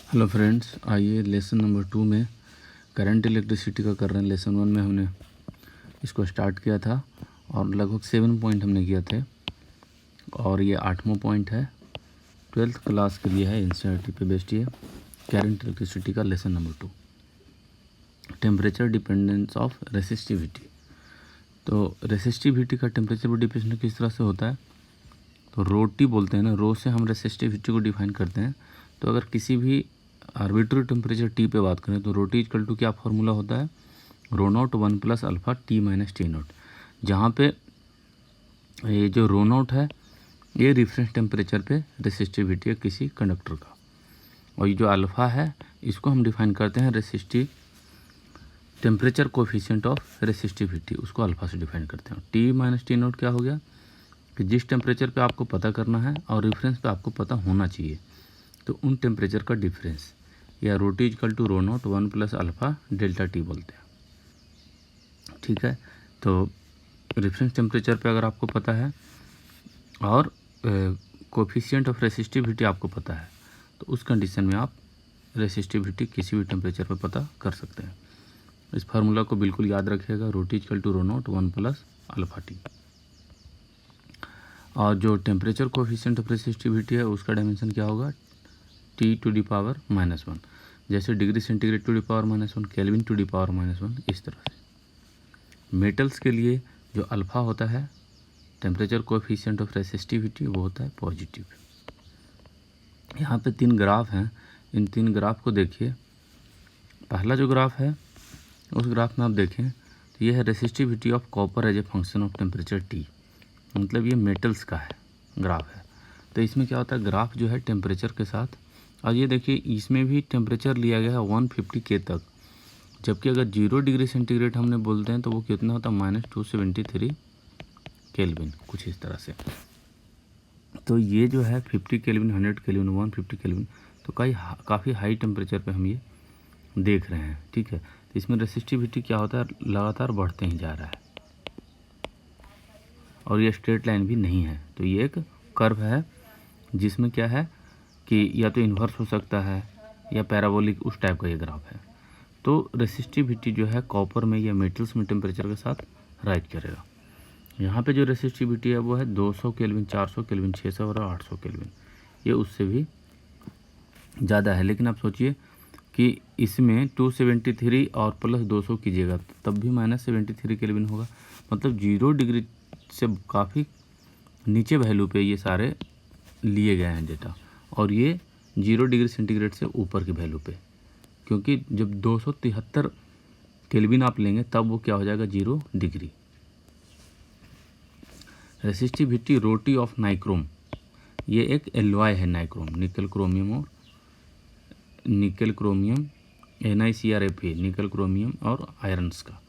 Hello friends, आइए lesson number 2 में current electricity का कर रहे हैं। लेसन 1 में हमने इसको स्टार्ट किया था और लगभग 7 पॉइंट हमने किए थे और ये 8वां पॉइंट है। 12th क्लास के लिए है, एनसीईआरटी पे बेस्ड ये करंट इलेक्ट्रिसिटी का lesson number 2, temperature dependence of resistivity. तो रेसिस्टिविटी का टेम्परेचर पर डिपेंडेंस किस तरह से होता है, तो रो टी बोलते हैं ना, रो से हम रेसिस्टिविटी को डिफाइन करते हैं। तो अगर किसी भी आर्बिट्री टेम्परेचर टी पे बात करें तो रो टी इक्वल टू क्या फॉर्मूला होता है, rho not 1 plus alpha t minus t nought, जहाँ पे ये जो रो नॉट है ये रेफरेंस टेम्परेचर पे रेसिस्टिविटी है किसी कंडक्टर का, और ये जो अल्फ़ा है इसको हम डिफाइन करते हैं resistive temperature coefficient of resistivity, उसको अल्फ़ा से डिफाइन करते हैं। टी माइनस टी नॉट क्या हो गया कि जिस टेम्परेचर पे आपको पता करना है और रेफरेंस पे आपको पता होना चाहिए, तो उन टेम्परेचर का डिफरेंस या rho T equal to rho not 1 plus alpha delta T बोलते हैं। ठीक है, तो रेफरेंस टेम्परेचर पे अगर आपको पता है और कोफिशिएंट ऑफ रेसिस्टिविटी आपको पता है, तो उस कंडीशन में आप रेसिस्टिविटी किसी भी टेम्परेचर पे पता कर सकते हैं। इस फार्मूला को बिल्कुल याद रखिएगा, rho T equal to rho not 1 plus alpha T. और जो टेम्परेचर कोफिशिएंट ऑफ रेसिस्टिविटी है उसका डायमेंशन क्या होगा, टी टू डी पावर -1, जैसे degree centigrade to the power -1, kelvin to the power -1, इस तरह से। मेटल्स के लिए जो अल्फ़ा होता है टेम्परेचर कोफिशिएंट ऑफ रेसिस्टिविटी, वो होता है पॉजिटिव। यहाँ पे 3 ग्राफ हैं, इन 3 ग्राफ को देखिए। पहला जो ग्राफ है उस ग्राफ में आप देखें तो ये है resistivity of copper as a function of temperature T, मतलब ये मेटल्स का है ग्राफ है। तो इसमें क्या होता है, ग्राफ जो है टेम्परेचर के साथ, और ये देखिए इसमें भी टेम्परेचर लिया गया है 150 के तक, जबकि अगर 0 डिग्री सेंटीग्रेड हमने बोलते हैं तो वो कितना होता है -273 केल्विन, कुछ इस तरह से। तो ये जो है 50 केल्विन, 100 केल्विन, 150 केल्विन, तो काफ़ी हाई टेम्परेचर पे हम ये देख रहे हैं। ठीक है, तो इसमें रेसिस्टिविटी क्या होता है, लगातार बढ़ते ही जा रहा है और ये स्ट्रेट लाइन भी नहीं है, तो ये एक कर्व है जिसमें क्या है कि या तो इन्वर्स हो सकता है या पैराबोलिक, उस टाइप का ये ग्राफ है। तो रेसिस्टिविटी जो है कॉपर में या मेटल्स में टेम्परेचर के साथ राइज करेगा। यहाँ पे जो रेसिस्टिविटी है वो है 200 केल्विन, 400 केल्विन, 600 और 800 केल्विन, ये उससे भी ज़्यादा है। लेकिन आप सोचिए कि इसमें 273 और प्लस 200 कीजिएगा तब भी -73 केल्विन होगा, मतलब 0 डिग्री से काफ़ी नीचे वैल्यू पे ये सारे लिए गए हैं डेटा, और ये 0 डिग्री सेंटीग्रेड से ऊपर की वैल्यू पे, क्योंकि जब 273 केल्विन आप लेंगे तब वो क्या हो जाएगा 0 degree. Resistivity roti of nichrome, ये एक एलॉय है नाइक्रोम, निकल क्रोमियम और निकल क्रोमियम NiCrFe, निकल क्रोमियम और आयरन्स का,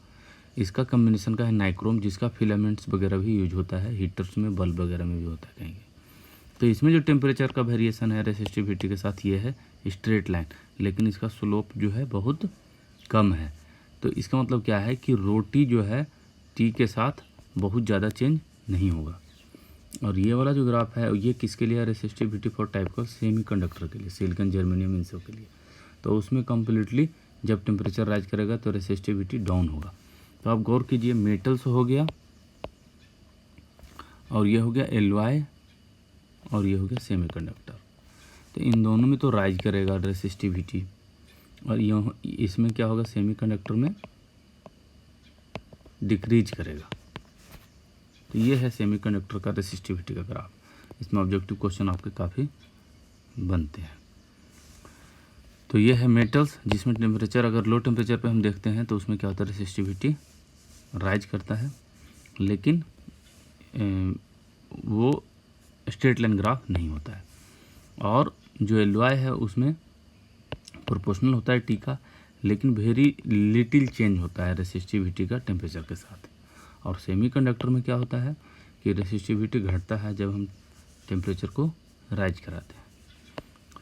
इसका कम्बिनेशन का है नाइक्रोम, जिसका फिलामेंट्स वगैरह भी यूज होता है, हीटर्स में, बल्ब वगैरह में भी होता है कहीं। तो इसमें जो टेम्परेचर का वेरिएशन है रेसिस्टिविटी के साथ ये है स्ट्रेट लाइन, लेकिन इसका स्लोप जो है बहुत कम है। तो इसका मतलब क्या है कि रोटी जो है टी के साथ बहुत ज़्यादा चेंज नहीं होगा। और ये वाला जो ग्राफ है ये किसके लिए है, रेसिस्टिविटी फॉर टाइप का सेमी कंडक्टर के लिए, सिलिकॉन, जर्मेनियम, इन सब के लिए। तो उसमें कम्प्लीटली जब टेम्परेचर राइज करेगा तो रेसिस्टिविटी डाउन होगा। तो आप गौर कीजिए, मेटल्स हो गया और ये हो गया एलॉय और ये हो गया सेमी कंडक्टर, तो इन दोनों में तो राइज करेगा रेसिस्टिविटी, और यह इसमें क्या होगा, सेमी कंडक्टर में डिक्रीज करेगा। तो ये है सेमी कंडक्टर का रेसिस्टिविटी का ग्राफ। इसमें ऑब्जेक्टिव क्वेश्चन आपके काफ़ी बनते हैं। तो ये है मेटल्स, जिसमें टेम्परेचर अगर लो टेम्परेचर पे हम देखते हैं तो उसमें क्या होता है, रेसिस्टिविटी राइज करता है, लेकिन वो स्ट्रेट लाइन ग्राफ नहीं होता है। और जो एलॉय है उसमें प्रोपोर्शनल होता है टी का, लेकिन वेरी लिटिल चेंज होता है रेसिस्टिविटी का टेम्परेचर के साथ। और सेमी कंडक्टर में क्या होता है कि रेसिस्टिविटी घटता है जब हम टेम्परेचर को राइज कराते हैं।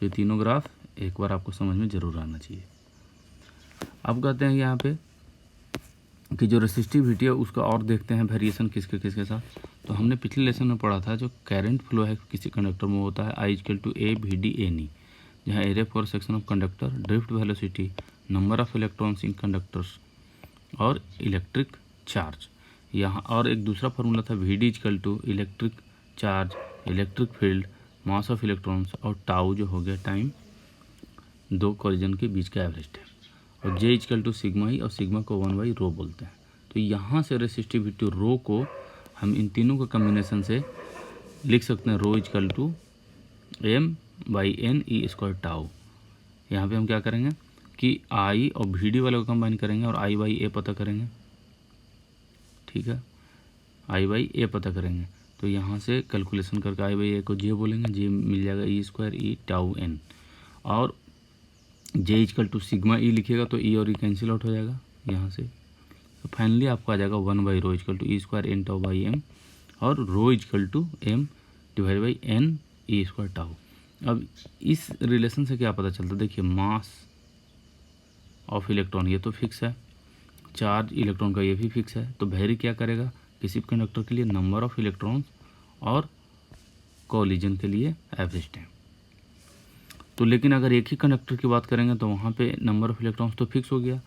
ये तीनों ग्राफ एक बार आपको समझ में ज़रूर आना चाहिए। अब कहते हैं यहाँ पे कि जो रेसिस्टिविटी है उसका और देखते हैं वेरिएशन किसके किसके साथ। तो हमने पिछले लेसन में पढ़ा था जो करंट फ्लो है किसी कंडक्टर में होता है I = A VD A नी, यहाँ area for section of conductor, drift velocity, number of electrons in conductors और इलेक्ट्रिक चार्ज। यहाँ और एक दूसरा फार्मूला था V D equal to electric charge, electric field, mass of electrons और टाउ जो हो गया टाइम दो कॉलिजन के बीच का एवरेज टाइम, और जे इक्वल टू सिग्मा ई, और सिग्मा को 1/ρ बोलते हैं। तो यहाँ से रेसिस्टिविटी रो को हम इन तीनों के कम्बिनेशन से लिख सकते हैं, rho equal to m/n/e² tau. यहाँ पे हम क्या करेंगे कि आई और वी डी वाले को कंबाइन करेंगे और I/A पता करेंगे, ठीक है, I/A पता करेंगे। तो यहाँ से कैलकुलेशन करके I/A को जे बोलेंगे, जे मिल जाएगा E² E टाउ n, और जे इक्वल टू सिग्मा ई लिखिएगा तो ई और ई कैंसिल आउट हो जाएगा यहाँ से। तो फाइनली आपको आ जाएगा 1/ρ equal to E² n tau by m, और rho equal to m/n/e² tau. अब इस रिलेशन से क्या पता चलता है, देखिए मास ऑफ इलेक्ट्रॉन ये तो फिक्स है, चार्ज इलेक्ट्रॉन का ये भी फिक्स है, तो वेरी क्या करेगा किसी कंडक्टर के लिए, नंबर ऑफ इलेक्ट्रॉन्स और कोलिजन के लिए एवरेज टाइम। तो लेकिन अगर एक ही कंडक्टर की बात करेंगे तो वहाँ पे नंबर ऑफ इलेक्ट्रॉन्स तो फिक्स हो गया,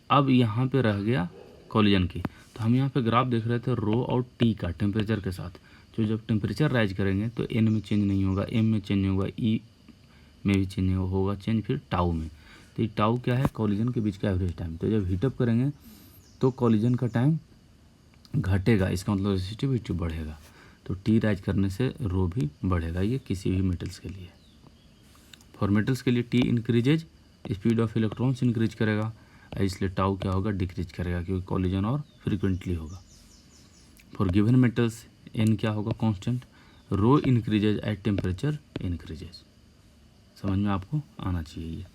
अब यहाँ पे रह गया कोलिजन की। तो हम यहाँ पे ग्राफ देख रहे थे रो और टी का टेम्परेचर के साथ, जो जब टेम्परेचर राइज करेंगे तो एन में चेंज नहीं होगा, एम में चेंज होगा, ई में भी चेंज होगा चेंज, फिर टाउ में। तो ये टाउ क्या है, कोलिजन के बीच का एवरेज टाइम। तो जब हीटअप करेंगे तो कोलिजन का टाइम घटेगा, इसका मतलब रेसिस्टिविटी बढ़ेगा, तो टी राइज करने से रो भी बढ़ेगा। ये किसी भी मेटल्स के लिए, फॉर मेटल्स के लिए T increases, speed of electrons increase करेगा, इसलिए टाउ क्या होगा डिक्रीज करेगा, क्योंकि कोलिजन और फ्रिक्वेंटली होगा। फॉर गिवन मेटल्स एन क्या होगा constant, rho increases at temperature increases. समझ में आपको आना चाहिए ये।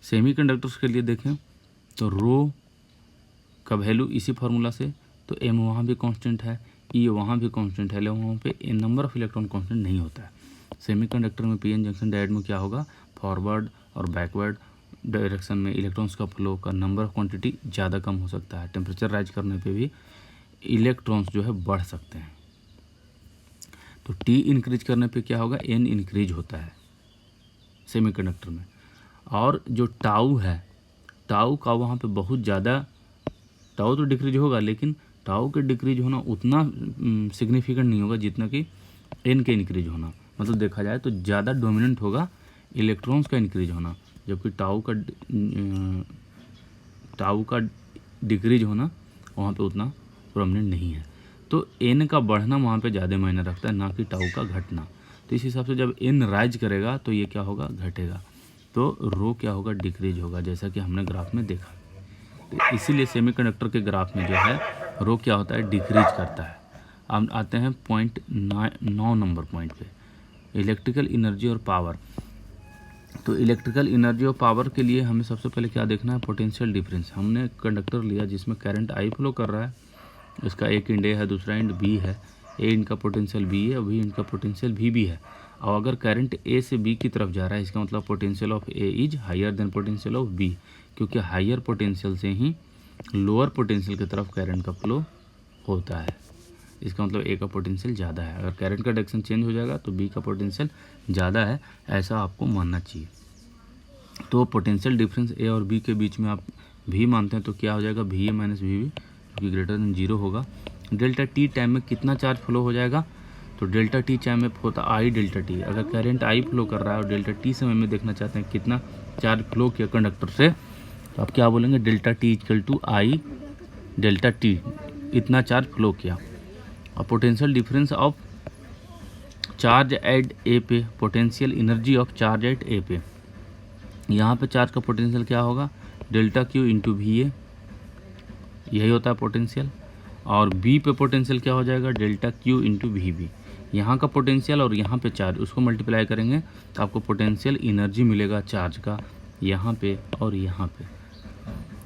सेमीकंडक्टर्स के लिए देखें तो रो का वैल्यू इसी फार्मूला से, तो एम वहाँ भी कांस्टेंट है, ई वहाँ भी कांस्टेंट है, लेकिन वहाँ पे नंबर ऑफ इलेक्ट्रॉन कांस्टेंट नहीं होता है। सेमीकंडक्टर में पीएन जंक्शन डायोड में क्या होगा, फॉरवर्ड और बैकवर्ड डायरेक्शन में इलेक्ट्रॉन्स का फ्लो का नंबर ऑफ क्वांटिटी ज़्यादा कम हो सकता है। टेम्परेचर राइज करने पे भी इलेक्ट्रॉन्स जो है बढ़ सकते हैं। तो टी इंक्रीज करने पे क्या होगा, एन इंक्रीज होता है सेमीकंडक्टर में। और जो टाउ है, टाउ का वहाँ पे बहुत ज़्यादा, टाउ तो डिक्रीज होगा लेकिन टाउ के डिक्रीज होना उतना सिग्निफिकेंट नहीं होगा जितना कि एन के इंक्रीज होना। मतलब देखा जाए तो ज़्यादा डोमिनेंट होगा इलेक्ट्रॉन्स का इंक्रीज होना, जबकि टाउ का डिक्रीज होना वहाँ पे उतना प्रोमिनेंट नहीं है। तो एन का बढ़ना वहाँ पे ज़्यादा मायने रखता है, ना कि टाउ का घटना। तो इस हिसाब से जब एन राइज करेगा तो ये क्या होगा, घटेगा, तो रो क्या होगा, डिक्रीज होगा, जैसा कि हमने ग्राफ में देखा। तो इसीलिए सेमीकंडक्टर के ग्राफ में जो है रो क्या होता है, डिक्रीज करता है। अब आते हैं पॉइंट 9 नंबर पॉइंट पे, इलेक्ट्रिकल एनर्जी और पावर। तो इलेक्ट्रिकल एनर्जी और पावर के लिए हमें सबसे पहले क्या देखना है, पोटेंशियल डिफरेंस। हमने कंडक्टर लिया जिसमें करंट आई फ्लो कर रहा है, इसका एक एंड ए है, दूसरा एंड बी है, ए इनका पोटेंशियल बी है, बी इनका पोटेंशियल भी है। और अगर करंट ए से बी की तरफ जा रहा है, इसका मतलब potential of A is higher than potential of B, क्योंकि हायर पोटेंशियल से ही लोअर पोटेंशियल की तरफ करंट का फ्लो होता है। इसका मतलब ए का पोटेंशियल ज़्यादा है। अगर करंट का डायरेक्शन चेंज हो जाएगा तो बी का पोटेंशियल ज़्यादा है, ऐसा आपको मानना चाहिए। तो पोटेंशियल डिफरेंस ए और बी के बीच में आप भी मानते हैं तो क्या हो जाएगा, V A minus V B, क्योंकि ग्रेटर देन 0 होगा। डेल्टा टी टाइम में कितना चार्ज फ्लो हो जाएगा, तो डेल्टा टी टाइम में होता आई डेल्टा टी। अगर करंट आई फ्लो कर रहा है और डेल्टा टी समय में देखना चाहते हैं कितना चार्ज फ्लो किया कंडक्टर से, तो आप क्या बोलेंगे, delta t equal to I delta t, इतना चार्ज फ्लो किया। और potential difference of charge at A पे, potential energy of charge at A पे, यहाँ पे चार्ज का पोटेंशियल क्या होगा, delta Q into V A, यही होता है पोटेंशियल। और बी पे पोटेंशियल क्या हो जाएगा, delta Q into V B. यहाँ का पोटेंशियल और यहाँ पे चार्ज, उसको मल्टीप्लाई करेंगे तो आपको पोटेंशियल एनर्जी मिलेगा चार्ज का यहाँ पे और यहाँ पे।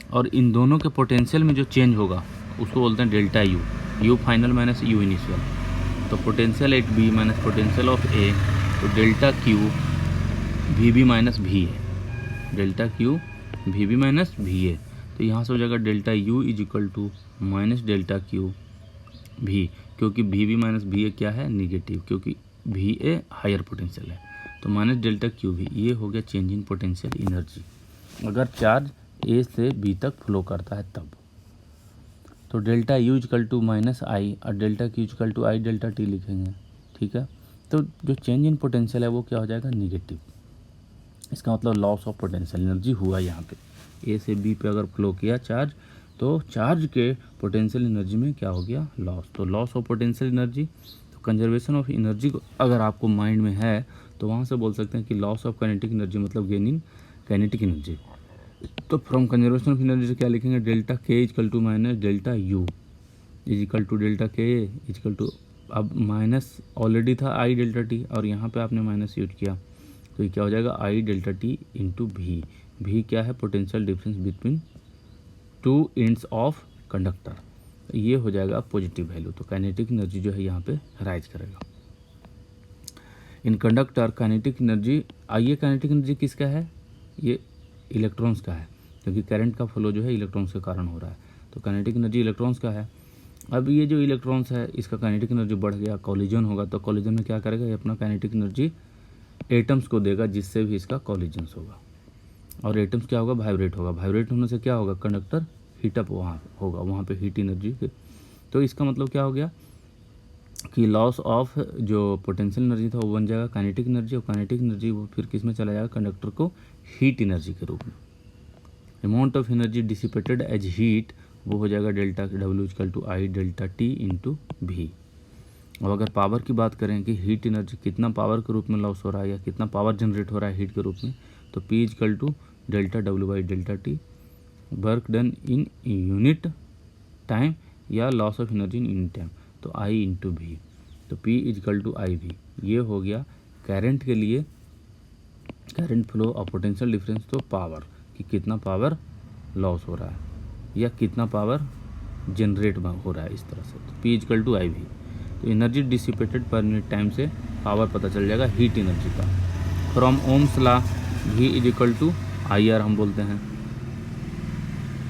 और इन दोनों के पोटेंशियल में जो चेंज होगा उसको बोलते हैं delta U, U final minus U initial. तो potential at B minus potential of A, तो delta Q V B minus V A, delta Q V B minus V A. तो यहाँ से हो जाएगा delta U is equal to minus delta Q V, क्योंकि V B minus V A क्या है, negative, क्योंकि वी ए हायर पोटेंशियल है। तो माइनस डेल्टा क्यू भी, ये हो गया चेंज इन पोटेंशियल एनर्जी अगर चार्ज ए से बी तक फ्लो करता है तब। तो delta U equal to minus I और delta Q equal to I delta t लिखेंगे, ठीक है। तो जो चेंज इन पोटेंशियल है वो क्या हो जाएगा, निगेटिव। इसका मतलब लॉस ऑफ पोटेंशियल एनर्जी हुआ यहाँ पे। ए से बी पे अगर फ्लो किया चार्ज तो चार्ज के पोटेंशियल एनर्जी में क्या हो गया, लॉस। तो लॉस ऑफ पोटेंशियल एनर्जी, तो कंजर्वेशन ऑफ एनर्जी को अगर आपको माइंड में है तो वहाँ से बोल सकते हैं कि लॉस ऑफ काइनेटिक एनर्जी मतलब गेन इन काइनेटिक एनर्जी। तो फ्रॉम कंजर्वेशन ऑफ एनर्जी से क्या लिखेंगे, delta K equal to minus delta U equal to delta K equal to, अब माइनस ऑलरेडी था आई डेल्टा टी और यहाँ पे आपने माइनस यूज किया तो ये क्या हो जाएगा, आई डेल्टा टी इंटू भी। भी क्या है, potential difference between two ends of conductor, ये हो जाएगा पॉजिटिव वैल्यू। तो काइनेटिक एनर्जी जो है यहाँ पे राइज करेगा। इन कंडक्टर काइनेटिक एनर्जी, आइए काइनेटिक एनर्जी किसका है, ये इलेक्ट्रॉन्स का है, क्योंकि करंट का फ्लो जो है इलेक्ट्रॉन्स के कारण हो रहा है। तो काइनेटिक एनर्जी इलेक्ट्रॉन्स का है। अब ये जो इलेक्ट्रॉन्स है इसका काइनेटिक एनर्जी बढ़ गया, कॉलिजन होगा तो कॉलिजन में क्या करेगा, ये अपना काइनेटिक एनर्जी एटम्स को देगा जिससे भी इसका कॉलिजन्स होगा। और एटम्स क्या होगा, वाइब्रेट होगा। वाइब्रेट होने से क्या होगा, कंडक्टर हीटअप वहाँ होगा, वहाँ पे हीट एनर्जी। तो इसका मतलब क्या हो गया कि लॉस ऑफ जो पोटेंशियल एनर्जी था वो बन जाएगा काइनेटिक एनर्जी, और काइनेटिक एनर्जी वो फिर किस में चला जाएगा, कंडक्टर को हीट एनर्जी के रूप में। Amount of energy dissipated as heat वो हो जाएगा delta W equal to I delta T into V. अब अगर पावर की बात करें कि हीट एनर्जी कितना पावर के रूप में लॉस हो रहा है या कितना पावर जनरेट हो रहा है हीट के रूप में, तो P equal to delta W by delta t, work done in unit time या loss of energy in unit time, तो आई इंटू भी। तो पी इक्वल टू आई भी, ये हो गया करंट के लिए, करंट फ्लो और पोटेंशियल डिफरेंस। तो पावर कि कितना पावर लॉस हो रहा है या कितना पावर जनरेट हो रहा है, इस तरह से। तो P equal to I V, तो energy dissipated per minute time से पावर पता चल जाएगा हीट एनर्जी का। From Ohm's law V is equal to I R हम बोलते हैं।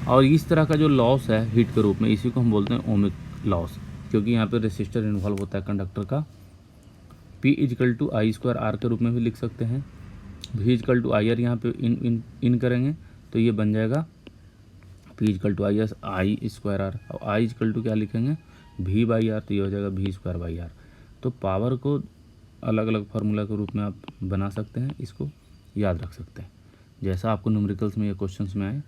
और इस तरह का जो लॉस है हीट के रूप में, इसी को हम बोलते हैं ओमिक लॉस, क्योंकि यहाँ पे रेसिस्टर इन्वॉल्व होता है कंडक्टर का। P equal to I square R के रूप में भी लिख सकते हैं। भी इजकल टू आई आर यहाँ पे इन करेंगे तो ये बन जाएगा P equal to I square R, और आई इजकल टू क्या लिखेंगे, भी बाई आर, तो ये हो जाएगा भी स्क्वायर बाई आर। तो पावर को अलग अलग फार्मूला के रूप में आप बना सकते हैं, इसको याद रख सकते हैं। जैसा आपको न्यूमेरिकल्स में या क्वेश्चंस में आए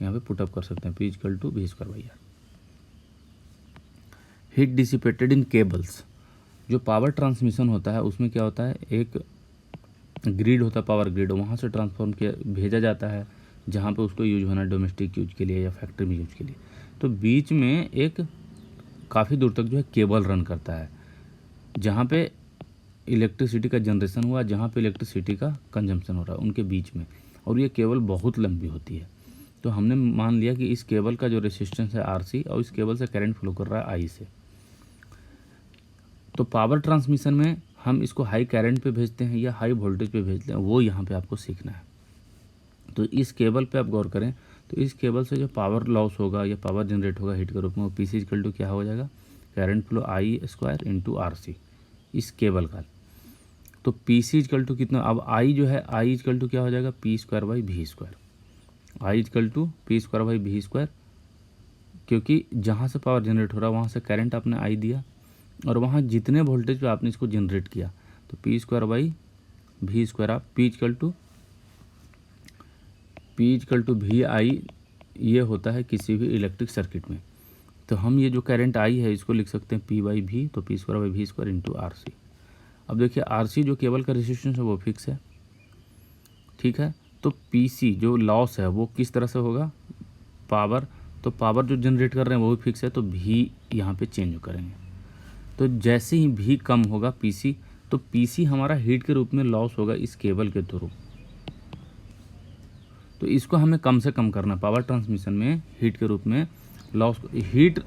यहाँ पे पुटअप कर सकते हैं, P equal to V square by R. Heat dissipated in cables, जो पावर ट्रांसमिशन होता है उसमें क्या होता है, एक ग्रिड होता है, पावर ग्रिड, वहाँ से ट्रांसफॉर्म किया भेजा जाता है जहाँ पे उसको यूज होना है डोमेस्टिक यूज के लिए या फैक्ट्री में यूज के लिए। तो बीच में एक काफ़ी दूर तक जो है केबल रन करता है जहाँ पे इलेक्ट्रिसिटी का जनरेशन हुआ, जहाँ पे इलेक्ट्रिसिटी का कंजम्पशन हो रहा है, उनके बीच में। और ये केबल बहुत लंबी होती है। तो हमने मान लिया कि इस केबल का जो रेसिस्टेंस है आरसी और इस केबल से करंट फ्लो कर रहा है आई से। तो पावर ट्रांसमिशन में हम इसको हाई करंट पे भेजते हैं या हाई वोल्टेज पे भेजते हैं, वो यहाँ पे आपको सीखना है। तो इस केबल पे आप गौर करें, तो इस केबल से जो पावर लॉस होगा या पावर जनरेट होगा हीट के रूप में, वो पी सी इक्वल टू क्या हो जाएगा, current flow I square into R C, इस केबल का। तो पी सी इक्वल टू कितना, अब आई जो है, आई इक्वल टू क्या हो जाएगा, P square by V square, I equal to P square by V square, क्योंकि जहाँ से पावर जनरेट हो रहा है वहाँ से करंट आपने आई दिया और वहाँ जितने वोल्टेज पे आपने इसको जनरेट किया, तो P square by V square, आप पी इक्वल टू भी आई, ये होता है किसी भी इलेक्ट्रिक सर्किट में। तो हम ये जो करंट आई है इसको लिख सकते हैं पी बाई भी, तो P square by V square into R सी। अब देखिए आर सी जो केबल का रेजिस्टेंस है वो फिक्स है, ठीक है। तो पी सी जो लॉस है वो किस तरह से होगा, पावर, तो पावर जो जनरेट कर रहे हैं वो भी फिक्स है, तो भी यहाँ पे चेंज करेंगे। तो जैसे ही भी कम होगा पी सी, तो पी सी हमारा हीट के रूप में लॉस होगा इस केबल के थ्रू। तो इसको हमें कम से कम करना, पावर ट्रांसमिशन में हीट के रूप में लॉस, हीट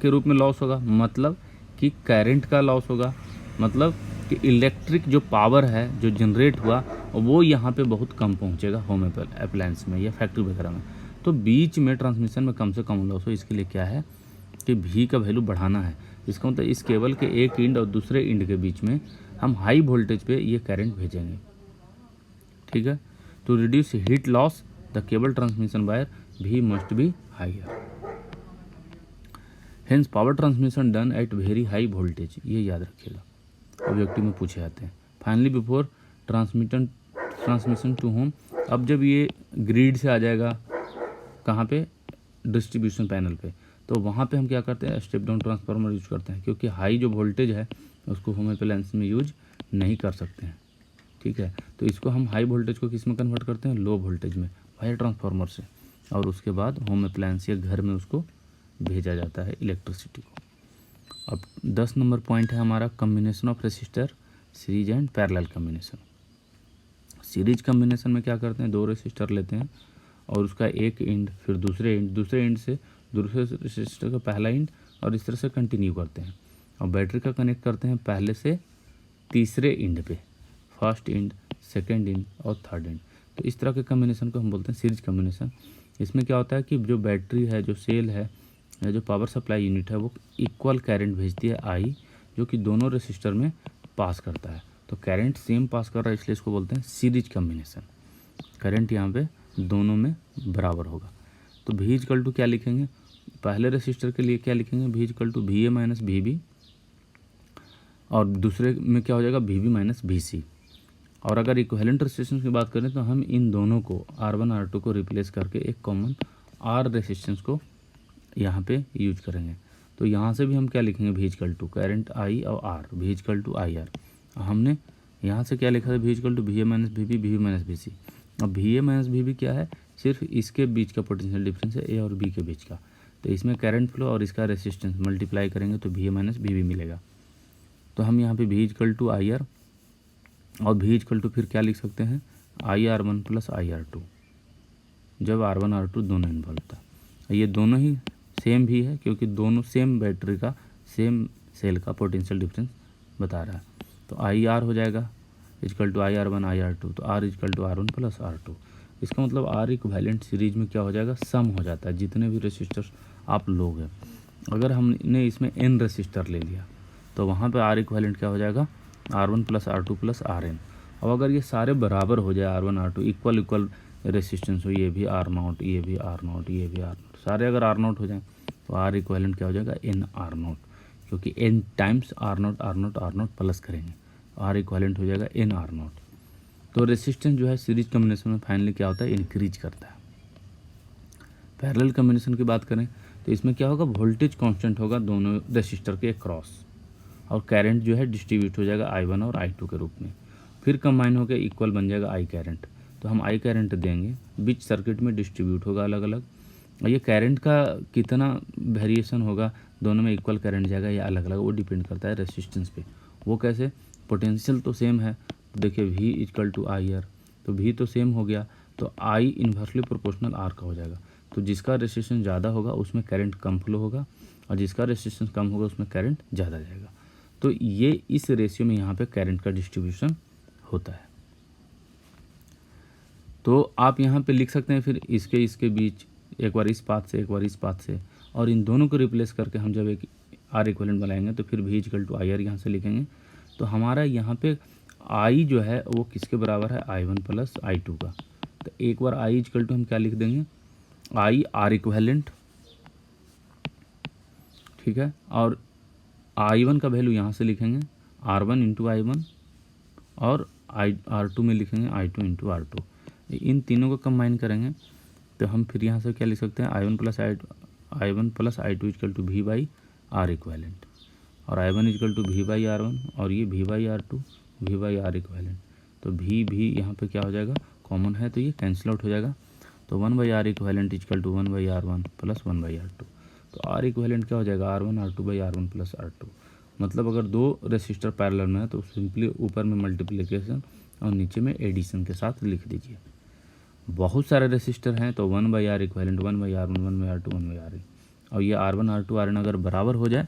के रूप में लॉस होगा मतलब कि करंट का लॉस होगा, मतलब कि इलेक्ट्रिक जो पावर है जो जनरेट हुआ वो यहाँ पे बहुत कम पहुँचेगा होम अप्लायंस में या फैक्ट्री वगैरह में। तो बीच में ट्रांसमिशन में कम से कम लॉस हो, इसके लिए क्या है कि भी का वैल्यू बढ़ाना है। इसका मतलब इस केबल के एक एंड और दूसरे एंड के बीच में हम हाई वोल्टेज पे ये करंट भेजेंगे, ठीक है। To reduce heat loss the cable transmission wire भी must be higher, hence power transmission done at very high voltage, ये याद रखिएगा, ऑब्जेक्टिव में पूछे जाते हैं। Finally before transmission to home, अब जब ये ग्रिड से आ जाएगा कहाँ पे, डिस्ट्रीब्यूशन पैनल पे, तो वहाँ पे हम क्या करते हैं, स्टेप डाउन ट्रांसफार्मर यूज करते हैं, क्योंकि हाई जो वोल्टेज है उसको होम अप्लायंस में यूज नहीं कर सकते हैं, ठीक है। तो इसको हम हाई वोल्टेज को किस में कन्वर्ट करते हैं, लो वोल्टेज में, वायर ट्रांसफार्मर से, और उसके बाद होम अप्लायंस या घर में उसको भेजा जाता है इलेक्ट्रिसिटी को। अब 10 नंबर पॉइंट है हमारा combination of resistor series and parallel combination. Series combination में क्या करते हैं, 2 रेसिस्टर लेते हैं और उसका एक एंड, फिर दूसरे एंड से दूसरे रेसिस्टर का पहला एंड, और इस तरह से कंटिन्यू करते हैं, और बैटरी का कनेक्ट करते हैं पहले से तीसरे एंड पे, फर्स्ट एंड, सेकेंड एंड और थर्ड एंड। तो इस तरह के कम्बिनेशन को हम बोलते हैं सीरीज कम्बिनेशन। इसमें क्या होता है कि जो बैटरी है, जो सेल है या जो पावर सप्लाई यूनिट है, वो इक्वल करंट भेजती है आई, जो कि दोनों रेसिस्टर में पास करता है। तो करंट सेम पास कर रहा है, इसलिए इसको बोलते हैं सीरीज कम्बिनेशन। करंट यहाँ पे दोनों में बराबर होगा। तो भी इक्वल टू क्या लिखेंगे, पहले रेसिस्टर के लिए क्या लिखेंगे, V equal to V A minus V B, और दूसरे में क्या हो जाएगा, V B minus V C. और अगर इक्विवेलेंट रेसिस्टेंस की बात करें तो हम इन दोनों को R1 R2 को रिप्लेस करके एक कॉमन R रेसिस्टेंस को यहाँ पे यूज करेंगे। तो यहाँ से भी हम क्या लिखेंगे, V equal to current I और आर, भी इक्वल टू आई आर। हमने यहाँ से क्या लिखा था, भी equal to V A minus V B, V B minus V C. अब V A minus V B क्या है, सिर्फ इसके बीच का पोटेंशियल डिफरेंस है, ए और बी के बीच का। तो इसमें करंट फ्लो और इसका रेसिस्टेंस मल्टीप्लाई करेंगे तो V A minus V B मिलेगा। तो हम यहाँ पे भी इक्वल टू आई आर और भी इक्वल टू फिर क्या लिख सकते हैं, I R one plus I R two, जब R1 R2 दोनों इन्वॉल्व था। ये दोनों ही सेम भी है, क्योंकि दोनों सेम बैटरी का, सेम सेल का पोटेंशियल डिफरेंस बता रहा है। तो आई आर हो जाएगा equal to I R one I R two, तो R equal to R one plus R two. इसका मतलब आर इक्विवेलेंट सीरीज में क्या हो जाएगा, सम हो जाता है जितने भी रेसिस्टर्स आप लोग हैं। अगर हमने इसमें n रेसिस्टर ले लिया तो वहाँ पे आर इक्विवेलेंट क्या हो जाएगा, R one plus R two plus R N. अब अगर ये सारे बराबर हो जाए, R one R two equal resistance हो, ये भी आर नॉट, ये भी आर नॉट, ये भी आर नॉट, सारे अगर आर नॉट हो जाए तो आर इक्विवेलेंट क्या हो जाएगा, एन आर नॉट, क्योंकि N times R naught plus करेंगे, आर इक्विवेलेंट हो जाएगा एन आर नॉट। तो रेसिस्टेंस जो है सीरीज कम्बिनेशन में फाइनली क्या होता है, इंक्रीज करता है। पैरेलल कम्बिनेशन की बात करें तो इसमें क्या होगा, वोल्टेज कांस्टेंट होगा दोनों रेसिस्टर के क्रॉस, और करंट जो है डिस्ट्रीब्यूट हो जाएगा I1 और I2 के रूप में, फिर कंबाइन होकर इक्वल बन जाएगा I करंट। तो हम I करंट देंगे, बीच सर्किट में डिस्ट्रीब्यूट होगा अलग अलग, और ये करंट का कितना वेरिएशन होगा, दोनों में इक्वल करंट जाएगा या अलग अलग, वो डिपेंड करता है रेसिस्टेंस पे। वो कैसे, पोटेंशियल तो सेम है, देखिए V equal to I R, तो V तो सेम हो गया, तो I इन्वर्सली प्रोपोर्शनल R का हो जाएगा। तो जिसका रेसिस्टेंस ज़्यादा होगा उसमें करंट कम फ्लो होगा, और जिसका रेसिस्टेंस कम होगा उसमें करंट ज़्यादा जाएगा। तो ये इस रेशियो में यहाँ पे करंट का डिस्ट्रीब्यूशन होता है। तो आप यहाँ पे लिख सकते हैं फिर इसके बीच, एक बार इस पाथ से एक बार इस पाथ से, और इन दोनों को रिप्लेस करके हम जब एक आर इक्विवेलेंट बनाएंगे तो फिर भी इक्वल टू आई आर यहाँ से लिखेंगे। तो हमारा यहाँ पे आई जो है वो किसके बराबर है, I1 प्लस I2 का। तो एक बार आई इक्वल टू हम क्या लिख देंगे, आई आर इक्विवेलेंट, ठीक है, और I1 का वैल्यू यहाँ से लिखेंगे R1 इंटू आई, और R2 में लिखेंगे I2 इंटू R2। इन तीनों को कंबाइन करेंगे तो हम फिर यहाँ से क्या लिख सकते हैं, I1 प्लस I2 equal to V by R equivalent, और I1 equal to V by R1, और ये V by R2 V by R equivalent. तो भी यहाँ पे क्या हो जाएगा, कॉमन है तो ये कैंसिल आउट हो जाएगा। तो 1 by R equivalent equal to 1 by R1 plus 1 by R2। तो आर इक्विवेलेंट क्या हो जाएगा, R1 R2 by R1 plus R2। मतलब अगर दो रेसिस्टर पैरेलल में है तो सिंपली ऊपर में मल्टीप्लिकेशन और नीचे में एडिशन के साथ लिख दीजिए। बहुत सारे रेसिस्टर हैं तो 1 by R equivalent 1 by R1 1 by R2 1 by R, और ये R1 R2 Rn अगर बराबर हो जाए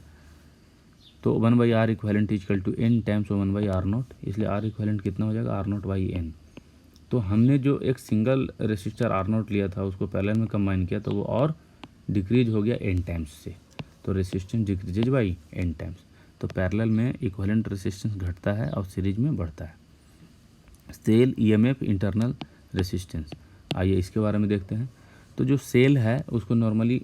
तो 1 by R equivalent equal to n times 1 by R naught, इसलिए आर इक्विवेलेंट कितना हो जाएगा, आर नॉट बाई एन। तो हमने जो एक सिंगल रेसिस्टर आर नॉट लिया था उसको पैरेलल में कंबाइन किया तो वो और डिक्रीज हो गया n टाइम्स से, तो resistance decreases by n times. तो पैरेलल में इक्विवेलेंट रेसिस्टेंस घटता है और सीरीज में बढ़ता है। Cell, EMF, internal resistance. आइए इसके बारे में देखते हैं। तो जो सेल है उसको नॉर्मली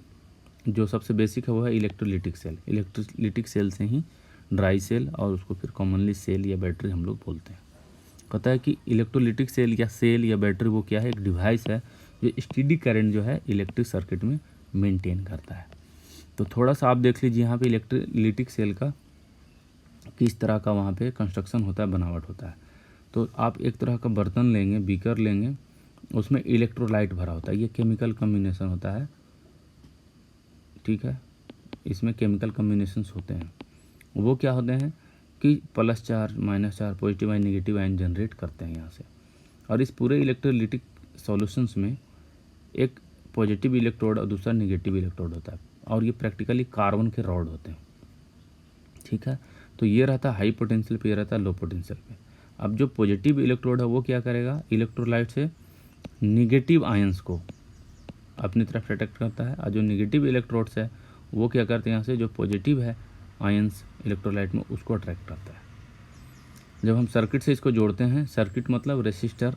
जो सबसे बेसिक है वो है इलेक्ट्रोलिटिक सेल। इलेक्ट्रोलिटिक सेल से ही ड्राई सेल और उसको फिर कॉमनली सेल या बैटरी हम लोग बोलते हैं। कहता है कि इलेक्ट्रोलिटिक सेल या बैटरी वो क्या है, एक डिवाइस है जो स्टेडी करंट जो है इलेक्ट्रिक सर्किट में मेंटेन करता है। तो थोड़ा सा आप देख लीजिए यहाँ पे इलेक्ट्रोलिटिक सेल का किस तरह का वहाँ पे कंस्ट्रक्शन होता है, बनावट होता है। तो आप एक तरह का बर्तन लेंगे, बीकर लेंगे, उसमें इलेक्ट्रोलाइट भरा होता है। ये केमिकल कम्बिनेशन होता है, ठीक है, इसमें केमिकल कम्बिनेशंस होते हैं। वो क्या होते हैं कि plus charge, minus charge, positive ion, negative ion generate करते हैं यहाँ से। और इस पूरे इलेक्ट्रोलिटिक सॉल्यूशंस में एक पॉजिटिव इलेक्ट्रोड और दूसरा नेगेटिव इलेक्ट्रोड होता है, और ये प्रैक्टिकली कार्बन के रॉड होते हैं, ठीक है। तो ये रहता है हाई पोटेंशियल पे, ये रहता है लो पोटेंशियल पे। अब जो पॉजिटिव इलेक्ट्रोड है वो क्या करेगा, इलेक्ट्रोलाइट से निगेटिव आयंस को अपनी तरफ अट्रैक्ट करता है, और जो नेगेटिव इलेक्ट्रोड्स है वो क्या करते हैं, यहाँ से जो पॉजिटिव है आयंस इलेक्ट्रोलाइट में उसको अट्रैक्ट करता है। जब हम सर्किट से इसको जोड़ते हैं, सर्किट मतलब रेसिस्टर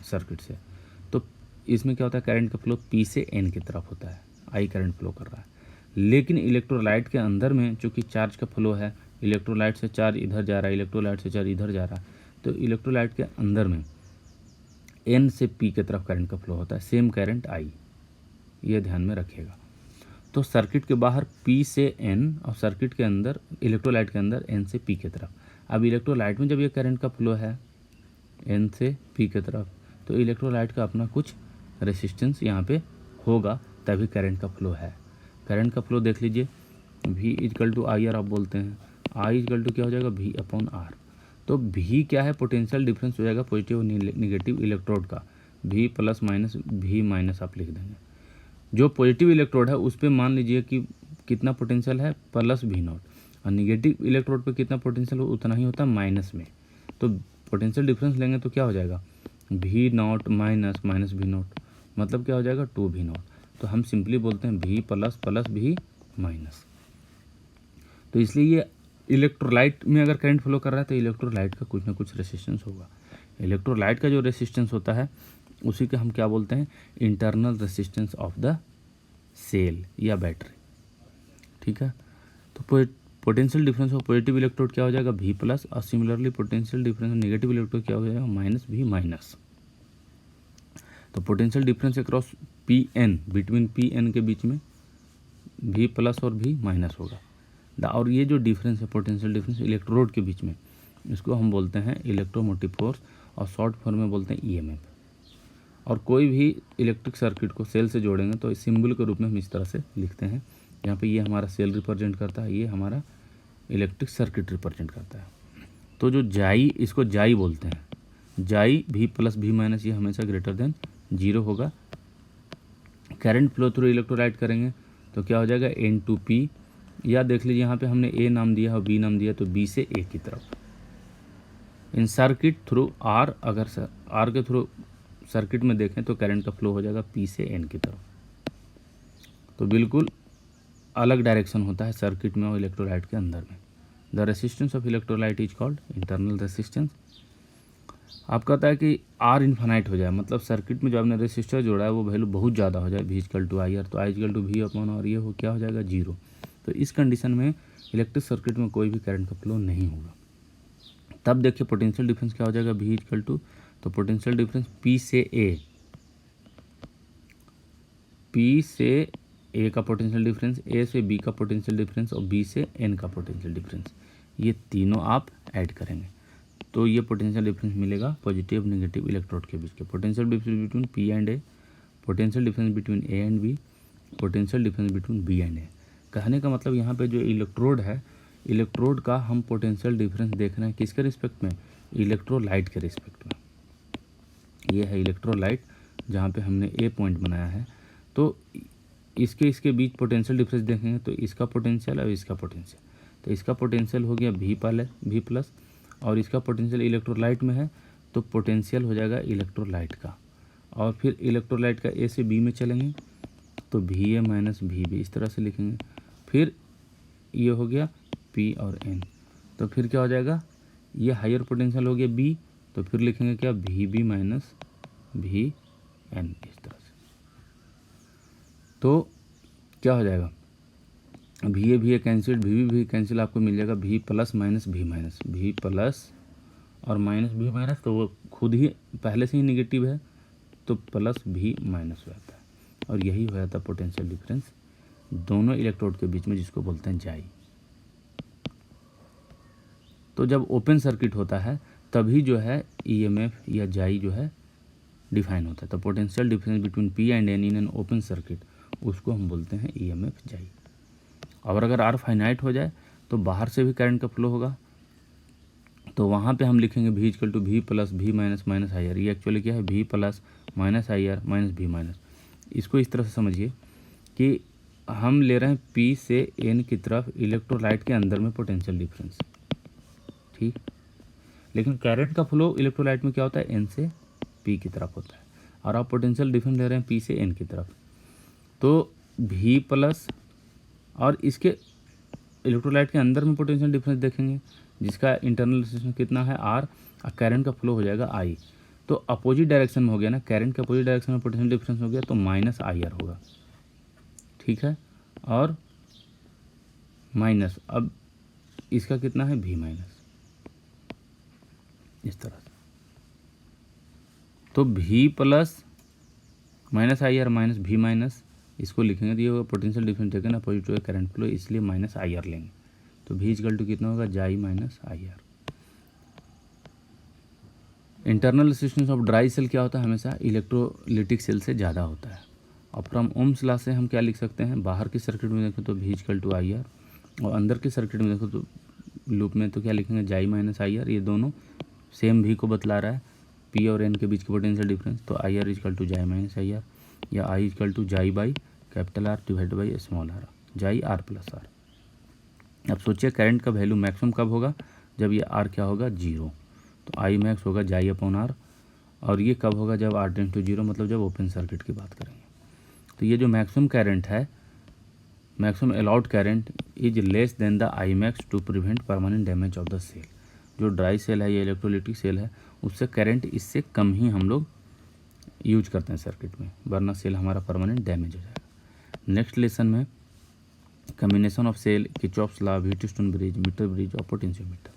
सर्किट से, तो इसमें क्या होता है, करंट का फ्लो पी से एन की तरफ होता है, आई करंट फ्लो कर रहा है। लेकिन इलेक्ट्रोलाइट के अंदर में चूँकि चार्ज का फ्लो है, इलेक्ट्रोलाइट से चार्ज इधर जा रहा है, इलेक्ट्रोलाइट से चार्ज इधर जा रहा है, तो इलेक्ट्रोलाइट के अंदर में एन से पी की तरफ करंट का फ्लो होता है, सेम करंट आई, ये ध्यान में रखिएगा। तो सर्किट के बाहर पी से एन और सर्किट के अंदर, इलेक्ट्रोलाइट के अंदर एन से पी की तरफ। अब इलेक्ट्रोलाइट में जब ये करंट का फ्लो है एन से पी की तरफ, तो इलेक्ट्रोलाइट का अपना कुछ रेसिस्टेंस यहाँ पे होगा, तभी करंट का फ्लो है। करंट का फ्लो देख लीजिए, V equal to I R आप बोलते हैं, I इक्वल टू क्या हो जाएगा, V अपॉन आर। तो V क्या है, पोटेंशियल डिफरेंस हो जाएगा पॉजिटिव और निगेटिव इलेक्ट्रोड का, V plus minus V minus आप लिख देंगे। जो पॉजिटिव इलेक्ट्रोड है उस पर मान लीजिए कि कितना पोटेंशियल है, प्लस V नॉट, और निगेटिव इलेक्ट्रोड पे कितना पोटेंशियल हो, उतना ही होता है माइनस में। तो पोटेंशियल डिफरेंस लेंगे तो क्या हो जाएगा, V not minus minus V not, मतलब क्या हो जाएगा 2V नॉट। तो हम सिंपली बोलते हैं V plus plus V minus. तो इसलिए ये इलेक्ट्रोलाइट में अगर करंट फ्लो कर रहा है तो इलेक्ट्रोलाइट का कुछ ना कुछ रेसिस्टेंस होगा। इलेक्ट्रोलाइट का जो रेसिस्टेंस होता है उसी के हम क्या बोलते हैं, internal resistance of the cell या बैटरी, ठीक है। तो potential difference of positive electrode क्या हो जाएगा, V प्लस, और similarly potential difference of negative electrode क्या हो जाएगा, माइनस V माइनस। तो potential difference across P N, between P N के बीच में V प्लस और V माइनस होगा। और ये जो डिफरेंस है, पोटेंशियल डिफरेंस इलेक्ट्रोड के बीच में, इसको हम बोलते हैं इलेक्ट्रोमोटिव फोर्स, और शॉर्ट फॉर्म में बोलते हैं ईएमएफ। और कोई भी इलेक्ट्रिक सर्किट को सेल से जोड़ेंगे तो इस सिंबल के रूप में हम इस तरह से लिखते हैं। यहाँ पे ये हमारा सेल रिप्रेजेंट करता है, ये हमारा इलेक्ट्रिक सर्किट रिप्रेजेंट करता है। तो जो जाई, इसको जाई बोलते हैं, जाई V प्लस V माइनस, ये हमेशा ग्रेटर देन 0 होगा। करंट फ्लो थ्रू इलेक्ट्रोलाइट करेंगे तो क्या हो जाएगा, N2P, या देख लीजिए यहाँ पे हमने A नाम दिया और B नाम दिया, तो B से A की तरफ। इन सर्किट थ्रू R, अगर R के थ्रू सर्किट में देखें तो करंट का फ्लो हो जाएगा P से N की तरफ। तो बिल्कुल अलग डायरेक्शन होता है सर्किट में और इलेक्ट्रोलाइट के अंदर में। The resistance of electrolyte is called internal resistance. आप कहता है कि R इन्फानाइट हो जाए, मतलब सर्किट में जो आपने रेसिस्टर जोड़ा है वो वैल्यू बहुत ज़्यादा हो जाए, V equal to I R, तो I equal to V upon और ये हो क्या हो जाएगा 0। तो इस कंडीशन में इलेक्ट्रिक सर्किट में कोई भी करंट का फ्लो नहीं होगा। तब देखिए पोटेंशियल डिफरेंस क्या हो जाएगा, V इक्वल टू, तो पोटेंशियल डिफरेंस P से A का पोटेंशियल डिफरेंस, A से B का पोटेंशियल डिफरेंस और B से N का पोटेंशियल डिफरेंस, ये तीनों आप ऐड करेंगे तो ये पोटेंशियल डिफरेंस मिलेगा पॉजिटिव नेगेटिव इलेक्ट्रोड के बीच के। Potential difference between P and A, potential difference between A and B, potential difference between B and A। कहने का मतलब यहाँ पे जो इलेक्ट्रोड है, इलेक्ट्रोड का हम पोटेंशियल डिफरेंस देख रहे हैं किसके रिस्पेक्ट में, इलेक्ट्रोलाइट के रिस्पेक्ट में। ये है इलेक्ट्रोलाइट जहाँ पे हमने A पॉइंट बनाया है। तो इसके बीच पोटेंशियल डिफरेंस देखेंगे तो इसका पोटेंशियल और इसका पोटेंशियल, तो इसका पोटेंशियल हो गया V प्लस, और इसका पोटेंशियल इलेक्ट्रोलाइट में है तो पोटेंशियल हो जाएगा इलेक्ट्रोलाइट का। और फिर इलेक्ट्रोलाइट का A से B में चलेंगे तो VA माइनस VB इस तरह से लिखेंगे। फिर ये हो गया P और N, तो फिर क्या हो जाएगा, ये हायर पोटेंशियल हो गया B, तो फिर लिखेंगे क्या, V B minus V N, इस तरह से। तो क्या हो जाएगा, V A cancel, V cancel, आपको मिल जाएगा V plus minus V minus, V plus और माइनस वी माइनस, तो वो खुद ही पहले से ही निगेटिव है तो प्लस वी माइनस हो जाता है, और यही हो जाता है पोटेंशियल डिफरेंस दोनों इलेक्ट्रोड के बीच में, जिसको बोलते हैं जाई। तो जब ओपन सर्किट होता है तभी जो है ईएमएफ या जाई जो है डिफाइन होता है। तो potential difference between P and N in an open circuit, उसको हम बोलते हैं ईएमएफ जाई। और अगर आर फाइनाइट हो जाए तो बाहर से भी करंट का फ्लो होगा, तो वहाँ पे हम लिखेंगे V equal to V plus V minus minus I R. ये एक्चुअली क्या है, V plus minus I R minus V minus. इसको इस तरह से समझिए कि हम ले रहे हैं पी से एन की तरफ इलेक्ट्रोलाइट के अंदर में पोटेंशियल डिफरेंस, ठीक। लेकिन करंट का फ्लो इलेक्ट्रोलाइट में क्या होता है, एन से पी की तरफ होता है, और आप पोटेंशियल डिफरेंस ले रहे हैं पी से एन की तरफ। तो वी प्लस और इसके इलेक्ट्रोलाइट के अंदर में पोटेंशियल डिफरेंस देखेंगे, जिसका इंटरनल रेजिस्टेंस कितना है आर, और करंट का फ्लो हो जाएगा आई। तो अपोजिट डायरेक्शन में हो गया ना, करंट के अपोजिट डायरेक्शन में पोटेंशियल डिफरेंस हो गया, तो माइनस आई आर होगा, ठीक है। और माइनस, अब इसका कितना है, वी माइनस, इस तरह से। तो V plus minus I R minus V minus, इसको लिखेंगे तो ये होगा potential difference taken opposite to current flow, इसलिए माइनस आई आर लेंगे। तो वी इक्वल टू कितना होगा, जाई minus I R. Internal resistance of dry cell क्या होता है, हमेशा इलेक्ट्रोलिटिक सेल से ज़्यादा होता है। और फ्रॉम ओम्स लॉ से हम क्या लिख सकते हैं, बाहर की सर्किट में देखो तो V equal to I R, और अंदर की सर्किट में देखो तो लूप में तो क्या लिखेंगे, जाई माइनस आई आर। ये दोनों सेम वी को बतला रहा है, पी और एन के बीच की पोटेंशियल डिफरेंस। तो I R equal to xi minus I R, या I equal to xi by capital R divide by small R, xi R plus R. अब सोचिए करंट का वैल्यू मैक्सिमम कब होगा, जब ये आर क्या होगा, जीरो। तो आई मैक्स होगा जाई अपॉन आर, और ये कब होगा, जब आर टेंड टू जीरो, मतलब जब ओपन सर्किट की बात करेंगे। तो ये जो मैक्सिमम करंट है, maximum allowed current is less than the I max to prevent permanent damage of the cell. जो ड्राई सेल है या इलेक्ट्रोलिटिक सेल है, उससे करंट इससे कम ही हम लोग यूज करते हैं सर्किट में, वरना सेल हमारा परमानेंट डैमेज हो जाएगा। नेक्स्ट लेसन में combination of cell, Kirchhoff's law, Wheatstone bridge, meter bridge और पोटेंशियोमीटर,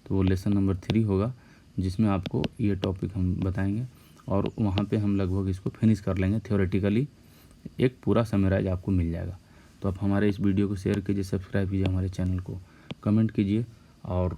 तो वो लेसन नंबर 3 होगा, जिसमें आपको ये टॉपिक हम बताएंगे, और वहाँ पे हम लगभग इसको फिनिश कर लेंगे। थ्योरेटिकली एक पूरा समराइज आपको मिल जाएगा। तो आप हमारे इस वीडियो को शेयर कीजिए, सब्सक्राइब कीजिए हमारे चैनल को, कमेंट कीजिए, और